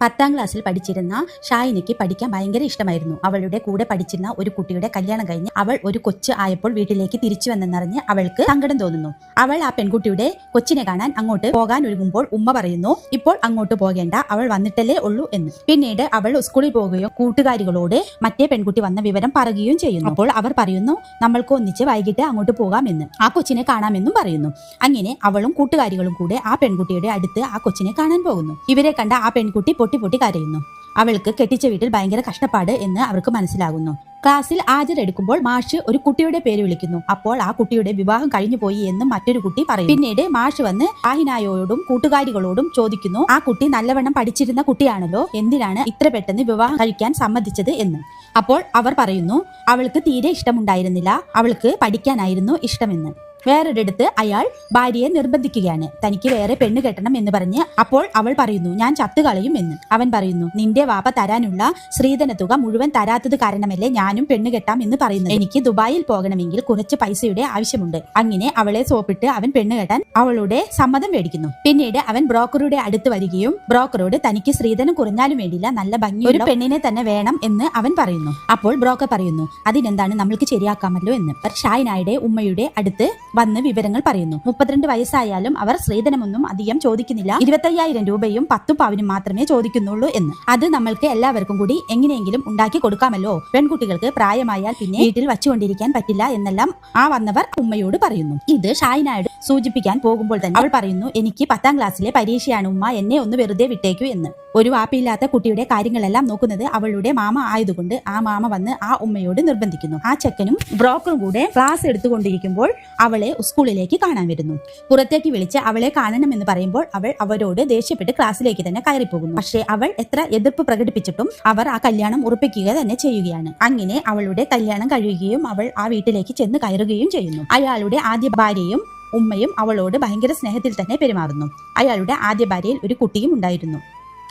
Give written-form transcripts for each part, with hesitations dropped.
10ാം ക്ലാസ്സിൽ പഠിച്ചിരുന്ന ഷായിനയ്ക്ക് പഠിക്കാൻ ഭയങ്കര ഇഷ്ടമായിരുന്നു. അവളുടെ കൂടെ പഠിച്ചിരുന്ന ഒരു കുട്ടിയുടെ കല്യാണം കഴിഞ്ഞ് അവൾ ഒരു കൊച്ച് ആയപ്പോൾ വീട്ടിലേക്ക് തിരിച്ചു വന്നെന്നറിഞ്ഞ് അവൾക്ക് സങ്കടം തോന്നുന്നു. അവൾ ആ പെൺകുട്ടിയുടെ കൊച്ചിനെ കാണാൻ അങ്ങോട്ട് പോകാൻ ഒരുങ്ങുമ്പോൾ ഉമ്മ പറയുന്നു, ഇപ്പോൾ അങ്ങോട്ട് പോകേണ്ട, അവൾ വന്നിട്ടല്ലേ ഉള്ളൂ എന്ന്. പിന്നീട് അവൾ സ്കൂളിൽ പോകുകയോ കൂട്ടുകാരികളോട് മറ്റേ പെൺകുട്ടി വന്ന വിവരം പറയുകയും ചെയ്യുന്നു. അപ്പോൾ അവർ പറയുന്നു, നമ്മൾക്ക് ഒന്നിച്ച് വൈകിട്ട് അങ്ങോട്ട് പോകാമെന്ന്, ആ കൊച്ചിനെ കാണാമെന്നും പറയുന്നു. അങ്ങനെ അവളും കൂട്ടുകാരികളും കൂടെ ആ പെൺകുട്ടിയുടെ അടുത്ത് ആ കൊച്ചിനെ കാണാൻ പോകുന്നു. ഇവരെ കണ്ട ആ പെൺകുട്ടി പൊട്ടി കരയുന്നു. അവൾക്ക് കെട്ടിച്ച വീട്ടിൽ ഭയങ്കര കഷ്ടപ്പാട് എന്ന് അവർക്ക് മനസ്സിലാകുന്നു. ക്ലാസ്സിൽ ഹാജരെടുക്കുമ്പോൾ മാഷ് ഒരു കുട്ടിയുടെ പേര് വിളിക്കുന്നു. അപ്പോൾ ആ കുട്ടിയുടെ വിവാഹം കഴിഞ്ഞു പോയി എന്ന് മറ്റൊരു കുട്ടി പറയും. പിന്നീട് മാഷ് വന്ന് ഷാഹിനായോടും കൂട്ടുകാരികളോടും ചോദിക്കുന്നു, ആ കുട്ടി നല്ലവണ്ണം പഠിച്ചിരുന്ന കുട്ടിയാണല്ലോ, എന്തിനാണ് ഇത്ര പെട്ടെന്ന് വിവാഹം കഴിക്കാൻ സമ്മതിച്ചത് എന്ന്. അപ്പോൾ അവർ പറയുന്നു, അവൾക്ക് തീരെ ഇഷ്ടമുണ്ടായിരുന്നില്ല, അവൾക്ക് പഠിക്കാനായിരുന്നു ഇഷ്ടമെന്ന്. വേറൊരിടത്ത് അയാൾ ഭാര്യയെ നിർബന്ധിക്കുകയാണ്, തനിക്ക് വേറെ പെണ്ണ് കെട്ടണം എന്ന് പറഞ്ഞ്. അപ്പോൾ അവൾ പറയുന്നു, ഞാൻ ചത്തുകളയും എന്ന്. അവൻ പറയുന്നു, നിന്റെ വാപ്പ തരാനുള്ള സ്ത്രീധന തുക മുഴുവൻ തരാത്തത് കാരണമല്ലേ ഞാനും പെണ്ണ് കെട്ടാം എന്ന് പറയുന്നത്. എനിക്ക് ദുബായിൽ പോകണമെങ്കിൽ കുറച്ച് പൈസയുടെ ആവശ്യമുണ്ട്. അങ്ങനെ അവളെ സോപ്പിട്ട് അവൻ പെണ്ണ് കെട്ടാൻ അവളുടെ സമ്മതം മേടിക്കുന്നു. പിന്നീട് അവൻ ബ്രോക്കറുടെ അടുത്ത് വരികയും ബ്രോക്കറോട് തനിക്ക് സ്ത്രീധനം കുറഞ്ഞാലും വേണ്ടില്ല, നല്ല ഭംഗി ഒരു പെണ്ണിനെ തന്നെ വേണം എന്ന് അവൻ പറയുന്നു. അപ്പോൾ ബ്രോക്കർ പറയുന്നു, അതിനെന്താണ്, നമ്മൾക്ക് ശരിയാക്കാമല്ലോ എന്ന്. ഷാഹിനായുടെ ഉമ്മയുടെ അടുത്ത് വന്ന് വിവരങ്ങൾ പറയുന്നു. 32 വയസ്സായാലും അവർ സ്ത്രീധനമൊന്നും അധികം ചോദിക്കുന്നില്ല, 25,000 രൂപയും 10 പവനും മാത്രമേ ചോദിക്കുന്നുള്ളൂ എന്ന്. അത് നമ്മൾക്ക് എല്ലാവർക്കും കൂടി എങ്ങനെയെങ്കിലും ഉണ്ടാക്കി കൊടുക്കാമല്ലോ, പെൺകുട്ടികൾക്ക് പ്രായമായാൽ പിന്നെ വീട്ടിൽ വച്ചുകൊണ്ടിരിക്കാൻ പറ്റില്ല എന്നെല്ലാം ആ വന്നവർ ഉമ്മയോട് പറയുന്നു. ഇത് ഷാഹിനായോട് സൂചിപ്പിക്കാൻ പോകുമ്പോൾ തന്നെ അവൾ പറയുന്നു, എനിക്ക് 10ാം ക്ലാസ്സിലെ പരീക്ഷയാണ് ഉമ്മ, എന്നെ ഒന്ന് വെറുതെ വിട്ടേക്കൂ എന്ന്. ഒരു വാപ്പിയില്ലാത്ത കുട്ടിയുടെ കാര്യങ്ങളെല്ലാം നോക്കുന്നത് അവളുടെ മാമ ആയതുകൊണ്ട് ആ മാമ വന്ന് ആ ഉമ്മയോട് നിർബന്ധിക്കുന്നു. ആ ചെക്കനും ബ്രോക്കറും കൂടെ ക്ലാസ് എടുത്തുകൊണ്ടിരിക്കുമ്പോൾ അവളെ സ്കൂളിലേക്ക് കാണാൻ വരുന്നു. പുറത്തേക്ക് വിളിച്ച് അവളെ കാണണമെന്ന് പറയുമ്പോൾ അവൾ അവരോട് ദേഷ്യപ്പെട്ട് ക്ലാസ്സിലേക്ക് തന്നെ കയറിപ്പോകുന്നു. പക്ഷേ അവൾ എത്ര എതിർപ്പ് പ്രകടിപ്പിച്ചിട്ടും അവർ ആ കല്യാണം ഉറപ്പിക്കുക തന്നെ ചെയ്യുകയാണ്. അങ്ങനെ അവളുടെ കല്യാണം കഴിയുകയും അവൾ ആ വീട്ടിലേക്ക് ചെന്ന് കയറുകയും ചെയ്യുന്നു. അയാളുടെ ആദ്യ ഭാര്യയും ഉമ്മയും അവളോട് ഭയങ്കര സ്നേഹത്തിൽ തന്നെ പെരുമാറുന്നു. അയാളുടെ ആദ്യ ഭാര്യയിൽ ഒരു കുട്ടിയും ഉണ്ടായിരുന്നു.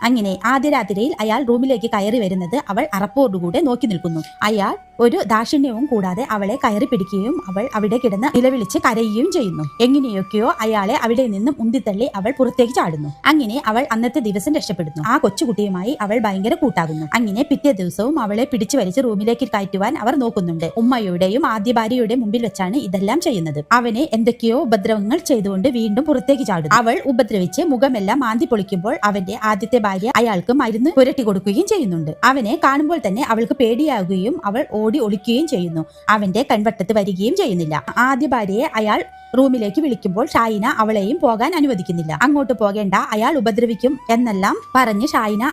അങ്ങനെ ആദ്യ രാത്രിയിൽ അയാൾ റൂമിലേക്ക് കയറി വരുന്നത് അവൾ അറപ്പോടുകൂടെ നോക്കി നിൽക്കുന്നു. അയാൾ ഒരു ദാക്ഷിണ്യവും കൂടാതെ അവളെ കയറി പിടിക്കുകയും അവൾ അവിടെ കിടന്ന് നിലവിളിച്ച് കരയുകയും ചെയ്യുന്നു. എങ്ങനെയൊക്കെയോ അയാളെ അവിടെ നിന്നും ഉന്തിത്തള്ളി അവൾ പുറത്തേക്ക് ചാടുന്നു. അങ്ങനെ അവൾ അന്നത്തെ ദിവസം രക്ഷപ്പെടുന്നു. ആ കൊച്ചുകുട്ടിയുമായി അവൾ ഭയങ്കര കൂട്ടാകുന്നു. അങ്ങനെ പിറ്റേ ദിവസവും അവളെ പിടിച്ചു വലിച്ച് റൂമിലേക്ക് കയറ്റുവാൻ അവർ നോക്കുന്നുണ്ട്. ഉമ്മയുടെയും ആദ്യ ഭാര്യയുടെ മുമ്പിൽ വെച്ചാണ് ഇതെല്ലാം ചെയ്യുന്നത്. അവനെ എന്തൊക്കെയോ ഉപദ്രവങ്ങൾ ചെയ്തുകൊണ്ട് വീണ്ടും പുറത്തേക്ക് ചാടുന്നു. അവൾ ഉപദ്രവിച്ച് മുഖമെല്ലാം മാന്തി പൊളിക്കുമ്പോൾ അവന്റെ ആദ്യത്തെ ഭാര്യ അയാൾക്ക് മരുന്ന് പുരട്ടി കൊടുക്കുകയും ചെയ്യുന്നുണ്ട്. അവനെ കാണുമ്പോൾ തന്നെ അവൾക്ക് പേടിയാകുകയും അവൾ ഓടി ഒളിക്കുകയും ചെയ്യുന്നു. അവന്റെ കൺവട്ടത്ത് വരികയും ചെയ്യുന്നില്ല. ആദ്യ ഭാര്യയെ അയാൾ റൂമിലേക്ക് വിളിക്കുമ്പോൾ ഷാഹിന അവളെയും പോകാൻ അനുവദിക്കുന്നില്ല. അങ്ങോട്ട് പോകേണ്ട, അയാൾ ഉപദ്രവിക്കും എന്നെല്ലാം പറഞ്ഞ് ഷാഹിന